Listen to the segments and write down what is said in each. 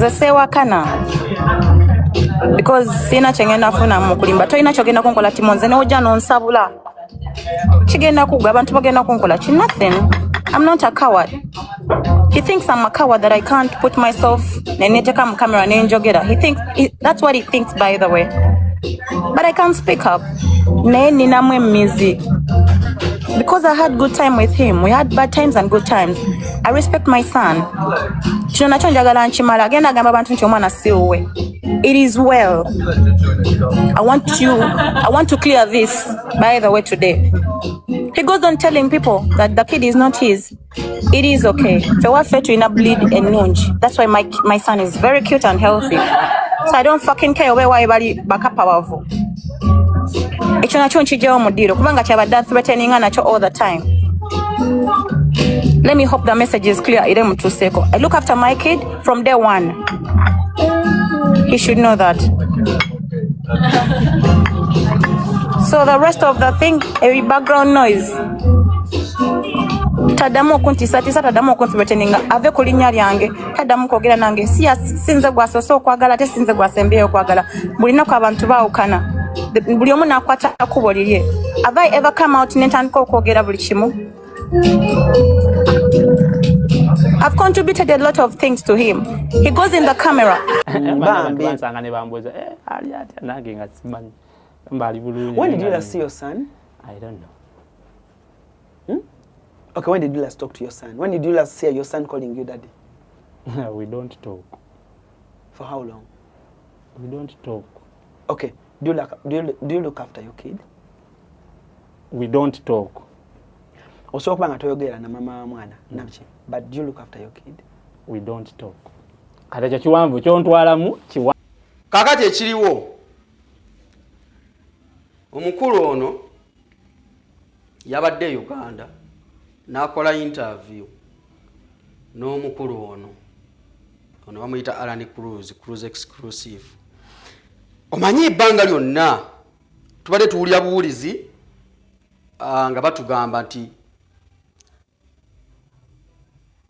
Nze seewakana because sina kyengenda funa mu kulimba toyina kyogenda kunkola Timo nze neojja nonsabula kigenda kugwa abantu bagenda kunkola ki nothing. I'm not a coward. He thinks I'm a coward that I can't put myself neneteka mu camera nenjogera. That's what he thinks, by the way. But I can't speak up. Ne ninamwe music. Because I had good time with him. We had bad times and good times. I respect my son. Kino nakyo njagala nkimala agenda agamba abantu nti omwana si wuwe. It is well. I want to clear this, by the way, today. He goes on telling people that the kid is not his. It is okay. Fewaffe tulina bleed and nungi. That's why my son is very cute and healthy. So I don't fucking care why bali bakapa wavu. Ekyo nakyo nkijjawo mu ddiiro kubanga kyabadde threatening nakyo all the time. Let me hope the message is clear. Ire mutuseeko. I look after my kid from day one. He should know that. So the rest of the thing, every background noise. Tadamu okuntisa tadamu okuntreateninga ave ku linnya lyange tadamu kwogera nange sinze gwasoose okwagala ate sinze gwasembyeyo okwagala buli naku abantu baawukana buli omu n'akwata akkubo lirye. Have I ever come out n'entandika okwogera buli kimu? I've contributed a lot of things to him. He goes in the camera. When did you last see your son? I don't know. Okay, when did you last talk to your son? When did you last hear your son calling you daddy? We don't talk. For how long? We don't talk. Okay, do you look after your kid? We don't talk. Also, toyogera na mama mwana nabiki. But do you look after your kid? We don't talk. Kata kya kiwanvu kyontwalamu kiwa. Kakati ekiriwo. Omukulu ono yabadde Uganda n'akola interview n'omukulu ono bamuyita Alan Cruise exclusive. Omanyi ebbanga lyonna tubadde tuwulira buwulizi nga batugamba nti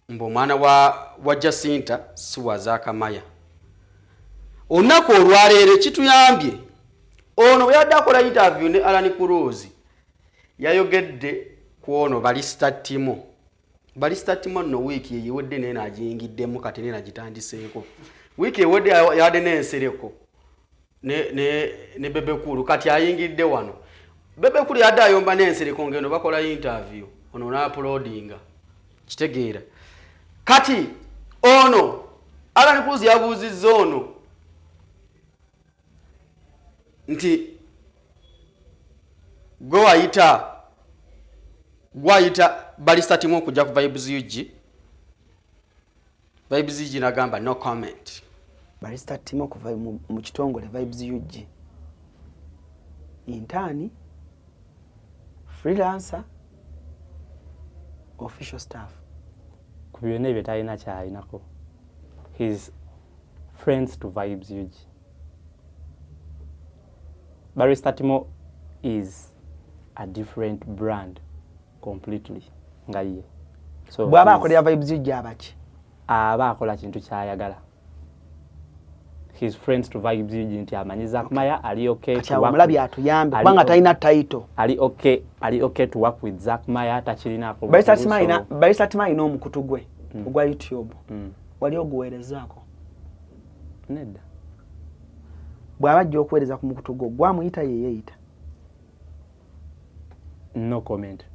mbu omwana wa Jacinta si wa Zakamaya. Olunaku olwaleero kituyambye ono bwe yadde akola interview ne Alan Cruise yayogedde ku ono Balista Timo. Balista Timo no wiiki eyiwedde naye n'agiyingiddemu kati naye n'agitandiseeko. Wiiki ewedde yadde n'ensereko ne Bebekulu kati ayingidde wano. Bebekulu yadde ayomba n'ensereko ngeno bakola interview ono n'uploadinga. Kitegeera. Kati ono Alan Cruise yabuuzizza ono nti gwayita Balista Timo okujja ku Vibes UG. Vibes UG nagamba no comment. Balista Timo kuva mu kitongole Vibes UG. Intern, freelancer, official staff. Kubyonna ebyo talina kyalinako. His friends to Vibes UG. Balista Timo is a different brand completely. Ngaye. So bwaba akolera Vibes UG abaki? Aba akola kintu kyayagala. His friends to Vibes UG nti amanyi Zakamaya ali okay to work. Mulabi atuyambe kubanga talina title. Ali okay to work with Zakamaya takirina ko. Balista Timo ino omukutu gwe ogwa YouTube. Wali oguweerezaako? Nedda. Bwabajja okuweereza ku mukutu gwo gwamuyita yeeyita. No comment.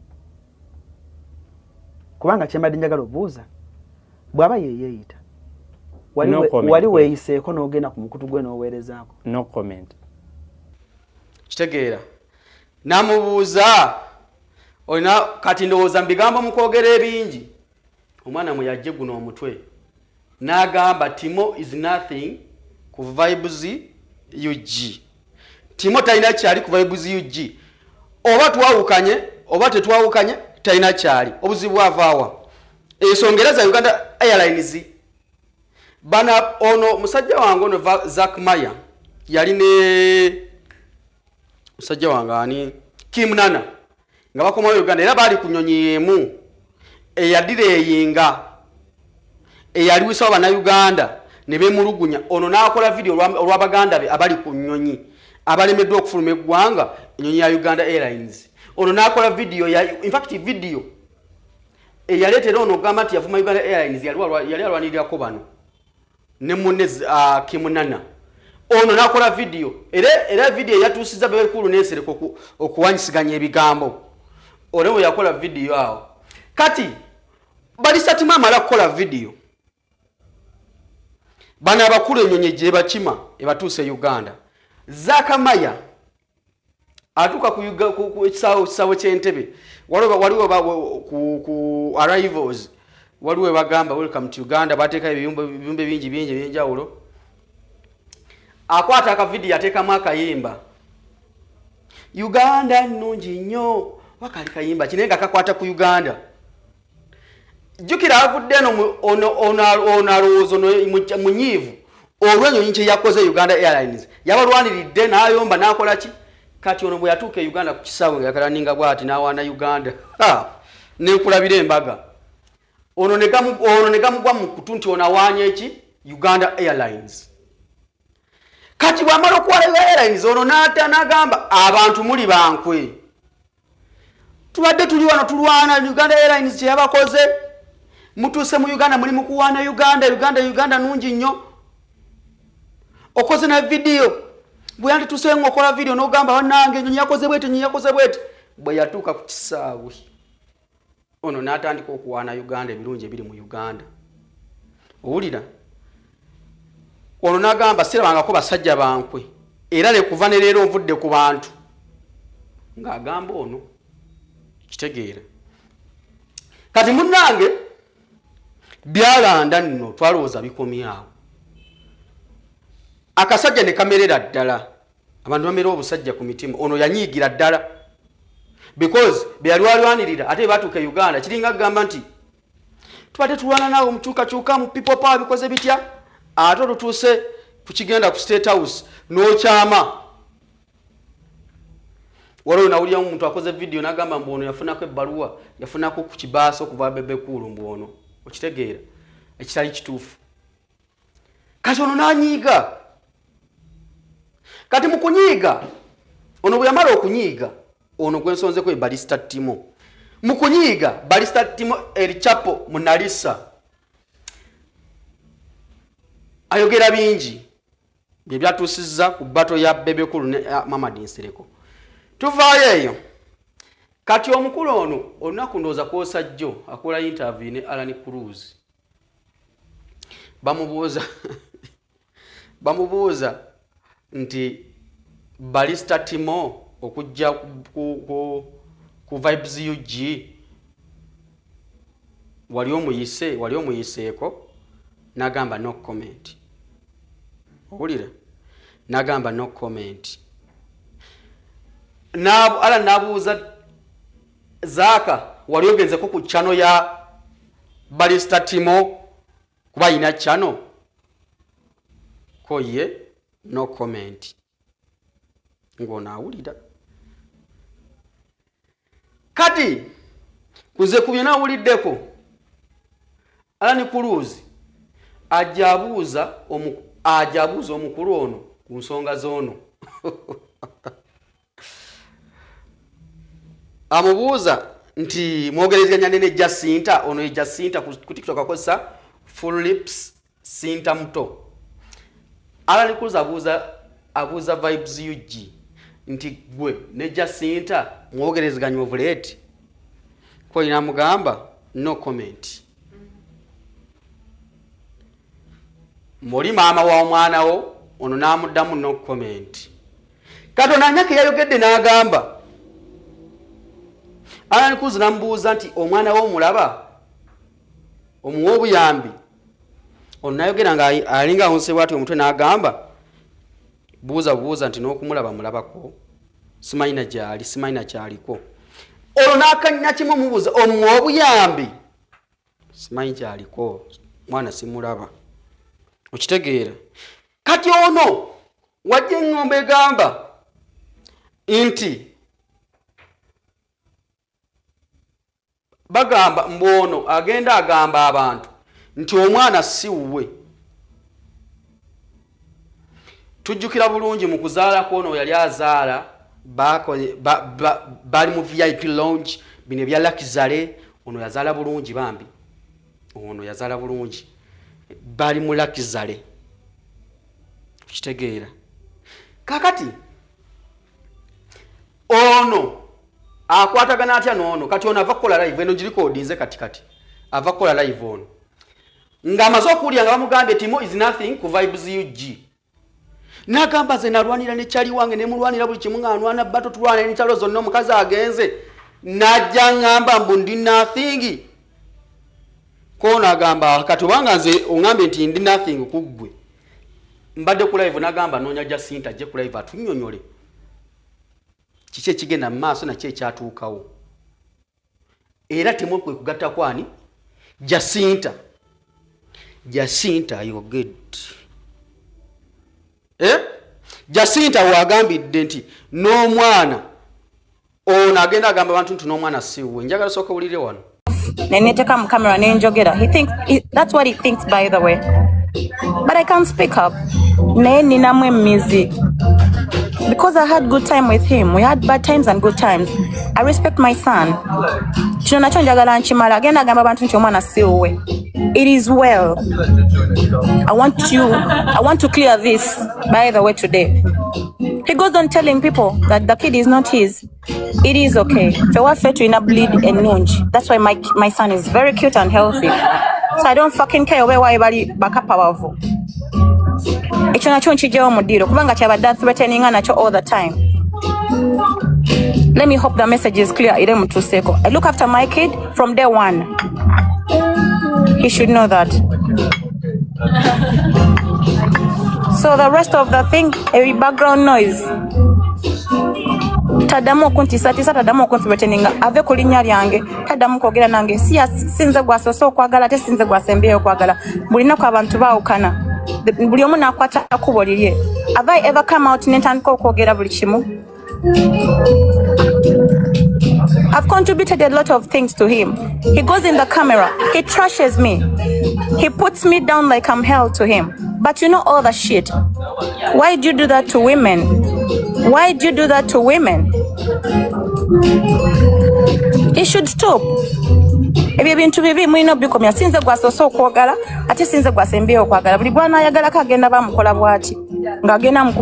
Kubanga kyembadde njagala obuuza bwaba yeeyita. Wali weeyiseeko n'ogenda ku mukutu gwe n'oweerezaako? No comment. Kitegeera. Namubuuza olina kati ndowooza mbigambo mu kwogera ebingi. Omwana mwe yajje guno omutwe. N'agamba Timo is nothing ku Vibes UG. Timo talina kyali ku Vibes UG. Oba twawukanye oba tetwawukanye talina kyali. Obuzibu avaawa. Ensongera za Uganda Airlines bana ono musajja wange ono Zakamaya yali ne musajja wange ani Kimnana nga bakoma Uganda era bali kunyonyi emu eyadire eyinga eyaliwisa bana Uganda ne bemulugunya ono n'akola video olw'abaganda be abali ku nnyonyi abalemeddwa okufuluma eggwanga ennyonyi ya Uganda Airlines. Ono n'akola video in fact video eyaleetera ono ogamba nti yavuma Uganda Airlines yali alwanirirako bano ne munne Kimunana. Ono n'akola video era video yatuusiza Bebekulu n'Ensereko okuwanyisiganya ebigambo. Ono we yakola video awo. Kati Balisa Timo amala kukola video. Bana abakulu ennyonyi gye bakima ebatuuse Uganda. Zakamaya atuka ku ekisawo ky'Entebbe waliwo ku arrivals waliwo bagamba welcome to Uganda bateeka ebiyumbe bingi ebyenjawulo. Akwata aka video ateekamu akayimba Uganda nnungi nnyo wakali kayimba kinenga kakwata ku Uganda. Jukira avudde ono alowooza munyiivu olw'ennyonyi kye yakoze Uganda Airlines yabalwaniridde n'ayomba n'akola ki. Kati ono bwe yatuuka Uganda ku kisaawe yakalaninga bw'ati n'awaana Uganda n'enkulabira embaga. Ono ne gamugwa mu kutu nti ono awaanya eki Uganda Airlines. Kati bw'amala okuwala Uganda Airlines ono n'agamba abantu muli bankwe. Tubadde tuli wano tulwana Uganda Airlines kye yabakoze. Mutuuse mu Uganda muli mu kuwaana Uganda nungi nnyo. Okoze na video. Bwe yandituuse ng'okola video n'ogamba wannange ennyonyi yakoze bwete. Bwe yatuuka ku kisaawe ono n'atandika okuwaana Uganda ebirungi ebiri mu Uganda. Owulira? Ono n'agamba sirabangako basajja bankwe era ne kuva ne leero nvudde ku bantu. Ng'agamba ono kitegeera. Kati munnange byalanda nno twalowooza bikomyawo. Akasajja ne kamerera ddala. Abantu bamerera obusajja ku mitima. Ono yanyiigira ddala. Because byalwanirira ate batuuka Uganda kiringa gamba nti tubadde tulwana naawe mukyukakyuka mu people power bikoze bitya ate olutuuse kukigenda ku State House n'okyama. Waliwo nawulira omuntu akoze video n'agamba mbu ono yafunako ebbaluwa yafunako ku kibaasa okuva Bebekulu mbu ono okitegeera ekitali kituufu. Kati ono n'anyiiga. Kati mu kunyiiga ono bwe yamala okunyiiga ono gwensonzeko Balista Timo. Mu kunyiiga Balista Timo Erichapo Munalisa ayogera bingi bye byatuusizza ku bato ya Bebekulu ne Mamadi Nsereko. Tuvaayo eyo. Kati omukulu ono olunaku ndooza kwosa jjo akola interview ne Alan Cruz. Bamubuuza nti Balista Timo okujja ku Vibes UG wali omuyiseeko n'agamba no comment. Owulira? N'agamba no comment. Ala n'abuuza Zaaka wali ogenzeko ku channel ya Balista Timo kuba ina channel ko ye no comment. Ng'ona awulira. Kati kuze ku byonna awuliddeko Alan Cruz ajabuuza omukulu ono ku nsonga z'ono. Amubuuza nti mwogerezanya ne Jacinta ono ye Jacinta ku TikTok akozesa full lips Sinta muto. Alan Cruz abuuza Vibes UG nti gwe ne Jacinta mwogerezanya ovuleti. Ko ina mugamba no comment. Moli maama wa omwana wo ono n'amuddamu no comment. Katonda nyake yayogedde n'agamba Alan Cruz n'amubuuza nti omwana wo omulaba omuwa obuyambi. Ono n'ayogera nga alinga awonsebwa ati omutwe n'agamba buuza nti n'okumulaba mulabako simanyina gyali simanyina kyaliko. Olwo n'akanya kimu mubuuza omuwa obuyambi simanyi kyaliko mwana simulaba. Okitegeera? Kati ono wajja engombe egamba nti bagamba mbono agenda agamba abantu nti omwana si wuwe. tujjukira bulungi mu kuzaala kwono yali azaala bali mu VIP lounge bino bya Luxury ono yazaala bulungi bambi ono yazaala bulungi bali mu Luxury kitegeera kakati ono akwatagana atya noono kati ono ava kukola live eno girikoodinze kati ava kukola live ono ng'amaze okuwulira nga bamugambye Timo is nothing ku Vibes UG n'agamba ze nalwanira ne kyali wange ne mulwanira buli kimu ng'anwana bato tulwana n'enkyalo zonna omukazi agenze najja ngamba mbu ndi nothing kono agamba kati obanga nze ongambe nti ndi nothing kuggwe mbadde ku live n'agamba noonya Jacinta ajje ku live atunnyonnyole kiki ekigenda mu maaso nakyo ekyatuukawo era Timo kwe kugatta kwani Jacinta you good Jacinta wagambidde nti n'omwana ono agenda agamba abantu nti n'omwana siwe njagala sooka wulire wano neneteka mu camera nenjogera that's what he thinks by the way but I can't speak up naye ninamu emizi because I had good time with him. We had bad times and good times. I respect my son. Kino nakyo njagala nkimala agenda agamba abantu nti omwana siwe. It is well. I want to clear this by the way today. He goes on telling people that the kid is not his. It is okay. Fewaffe tulina bleed ennungi. That's why my son is very cute and healthy. So I don't fucking care why bali bakapawavu. Ekyo nakyo nkijjawo mu ddiiro kubanga kyabadde threateninga nakyo all the time. Let me hope the message is clear. Ire mutuseeko. I look after my kid from day one. He should know that. So the rest of the thing, a background noise. Taddamu okuntisa taddamu okunthreateninga ave ku linnya lyange taddamu kwogera nange sinze gwasoose okwagala ate sinze gwasembeyo okwagala buli nnaku abantu baawukana buli omu n'akwata akkubo lirye. Have I ever come out n'entandika okwogera buli kimu? I've contributed a lot of things to him. He goes in the camera, he trashes me, he puts me down like I'm hell to him. But you know all the shit. Why'd you do that to women? Why'd you do that to women? He should stop. Ebyo bintu bibi mulina bikomya sinze gwasoose okwogala ate sinze gwasembeyo okwagala buli gwana ayagalako agenda bamukola bwati ng'agenda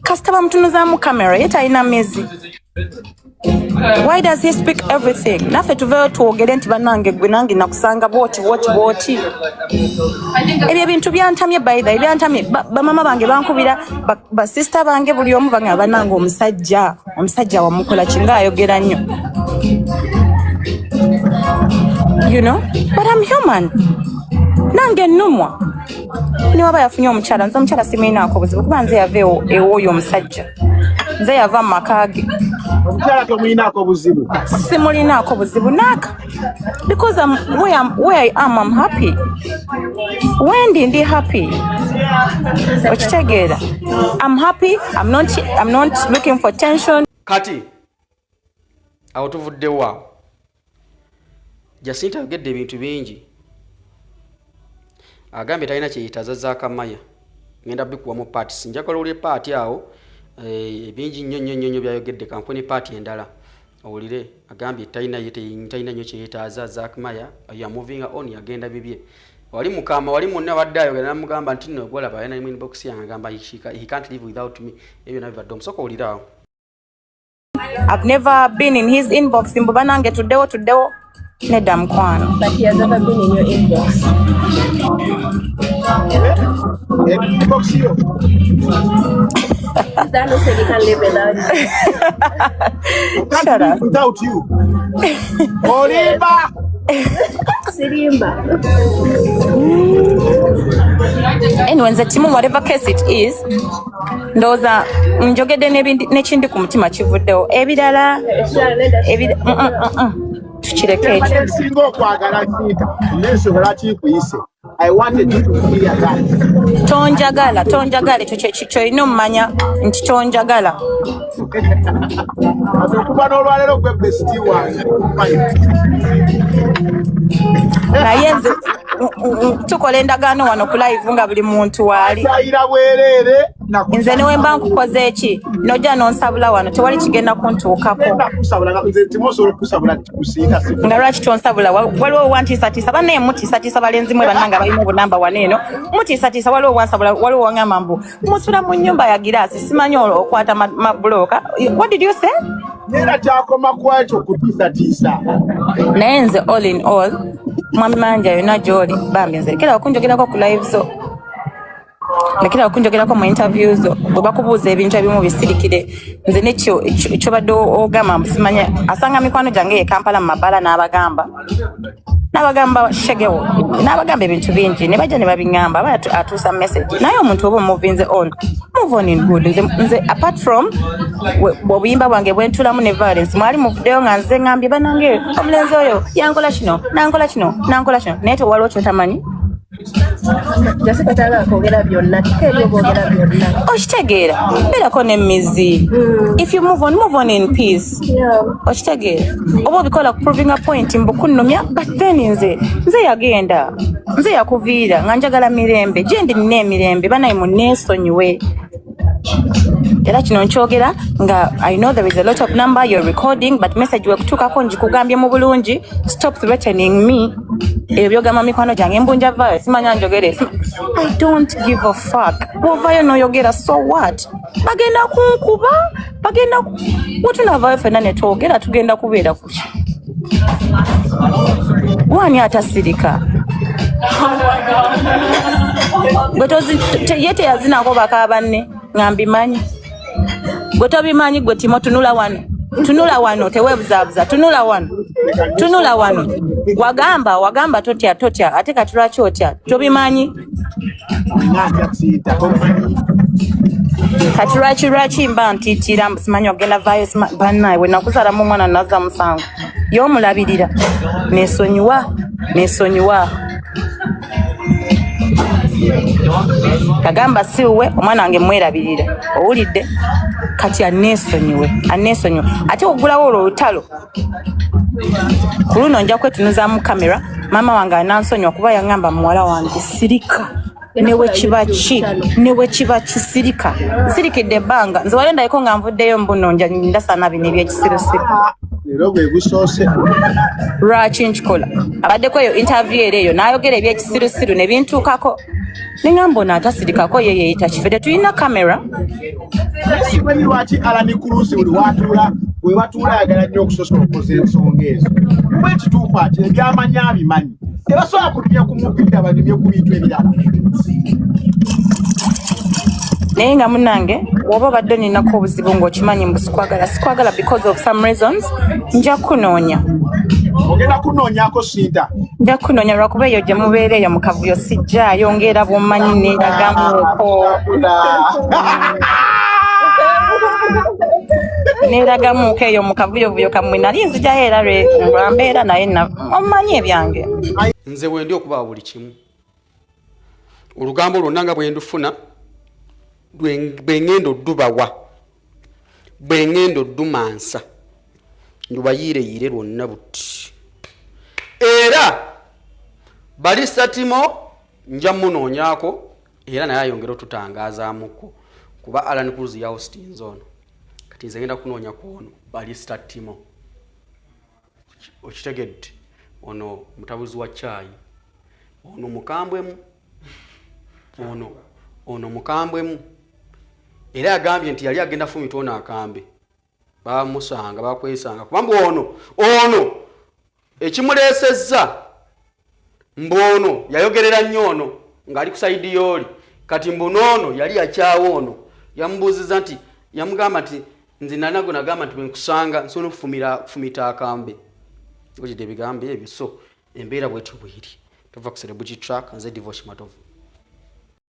kasita bamutunuza mu kamera ye talina mezi. Why does he speak everything? Naffe tuveeyo twogere nti bannange gwe nange nakusanga bwoti. Ebyo bintu byantamye bayida byantamye bamama bange bankubira basista bange buli omu bange bannange omusajja wamukola kinga ayogera nnyo. You know? But I'm human. Nange nnumwa. Niwaba yafunye omukyala nze omukyala simulinaako buzibu kuba nze yava ew'oyo omusajja. Nze yava mu maka ge. Omukyala tomulinaako buzibu? Simulinaako buzibu naaka. Because where I am, I'm happy. Wendi ndi happy. Okitegeera. I'm happy. I'm not looking for tension. Kati awo tuvuddewo awo. Jacinta yogedde ebintu bingi. Agambye talina kyeyitaza Kamaya. Ngenda bikuwa mu paati. Sinjagala olye paati awo. Bingi nnyo byayogedde kampuni paati endala. Owulire agambye talina nnyo kyeyitaaza Zakmaya. You are moving on yagenda bibye. Wali mukama wali munne wadde ayogera namugamba nti nno gwalaba yana mu inbox yange agamba he can't live without me. Ebyo nabibadde omusoko owulire awo. I've never been in his inbox. Mbuba nange tuddewo. Nedda mukwano. But he has never been in your inbox. Inbox you. That no say he can live without you. Shut up. Without you. Oliva. Sirimba. Anyway, nze Timo, whatever case it is, ndowooza njogedde n'ekindi ku mutima kivuddewo. Ebirala tukireke ekyo. Singa okwagala Kinta nesobola kikuyise. I wanted you to clear that. Tonjagala ekyo kyolina omumanya nti tonjagala. Okuba n'olwaleero gwe besiti wange. naye nze tukola endagaano wano ku live nga buli muntu waali nze newe mba nkukoze eki nojja nonsabula wano tewali kigenda kuntuukako nga lwaki tonsabula waliwo wantiisatiisa bannaye mutiisatiisa balenzi mwe bannanga balina obunamba wano eno mutiisatiisa waliwo wansabula waliwo waŋŋamba mbu musula mu nnyumba ya giraasi simanyi okwata mabulooka. What did you say? Nera kyakoma kwakyo kutiisatiisa naye nze all in all mwami manja yonna gy'oli bambi nze lekera okunjogerako ku live zo lekera okunjogerako mu interview zo bwe bakubuuza ebintu ebimu bisirikire nze nekyo kyobadde ogamba mbusimanya asanga mikwano gyange ye Kampala mu mabala n'abagamba shegewo n'abagamba ebintu bingi ne bajja ne babiŋŋamba aba atuusa message naye omuntu oba omuvinze on move on in good nze apart from obuyimba bwange bwentulamu ne violence mwali muvuddeyo nga nze ŋŋambye banange omulenzi oyo yankola kino nankola kino naye tewaliwo kyotamanyi okitegeera beerako n'emmizi if you move on in peace okitegeera oba obikola proving a point mbukunnumya but then nze yagenda nze yakuviira nga njagala mirembe gye ndi nina emirembe banaye munneesonyiwe era kino nkyogera nga I know there is a lot of number you're recording but message wekutuukako njikugambye mu bulungi stop threatening me ebyo byogamba mikwano gyange embunja vayo simanya njogere I don't give a fuck wovayo noyogera so what bagenda kunkuba wetunavayo fenna netwogera tugenda kubeera kuki wani atasirika ye teyazinako baka banne nga mbimanyi gwe tobimanyi gwe Timo tunula wano tewebuzaabuza tunula wano wagamba totya ate kati lwaki otya tobimanyi kati lwaki mba ntiitira simanyi ogenda vayo bannaye we nakuzalamu omwana nazza musango y'omulabirira nesonyiwa kagamba siwe omwana wange mwerabirira owulidde kati aneesonyiwe ate ogulawo olutalo ku luno nja kwetunuzaamu kamera maama wange anansonyiwa kuba yaŋŋamba muwala wange sirika newe kiba kisirika nsirikidde ebbanga nze wali ndayiko nga nvuddeyo mbuno ndasana bino ebyekisirusiru leero bwe busoose lwaki nkikola abaddeko eyo interview eyo n'ayogera ebyekisirusiru ne bintuukako neŋŋamba ono atasirikako ye yeeyita kife tetulina kamera simanyi lwaki Alani Cruz buli watuula we batuula ayagala nnyo okusosola okukoza ensonga ezo kuba ekituufu ati ebyamanyi abimanyi tebasobola kutumya kumupira banyumye ku bintu ebirala naye nga munnange woba obadde oninako obuzibu ng'okimanyi mbu sikwagala because of some reasons nja kunoonya ogenda kunoonyako Sinta nja kunoonya lwakuba eyo gye mubeera eyo mu kavuyo sijjaayo ng'era bw'omanyi neeragamuuko eyo mu kavuyovuyo kammwe nali nzijayo era lwambeera naye omumanyi ebyange nze bwendi okuba buli kimu olugambo lwonna nga bwendufuna bwengendo dubawa bwengendo dumansa ndubayireeyire lwonna buti era Balisa Timo nja munoonyako era naye ayongera otutangazaamuko kuba Alani Cruz ya hostinze ono kati nze ngenda kunoonya ku ono Balisa Timo okitegedde ono mutabuzi wa chaayi ono mukambwemu ono mukambwemu era agambye nti yali agenda fumita ono akambe bamusanga bakwesanga kubambu ono ekimuleesezza mbono yayogerera nnyo ono ng'ali ku saidi yooli kati mbunono yali akyawo ono yamubuuziza nti yamugamba nti nze nanago nagamba nti bwenkusanga nsobola okufumita akambe ogidde ebigambo ebyo so embeera bwetyo bweri tova ku Celebrity Track nze Divosh Matovu.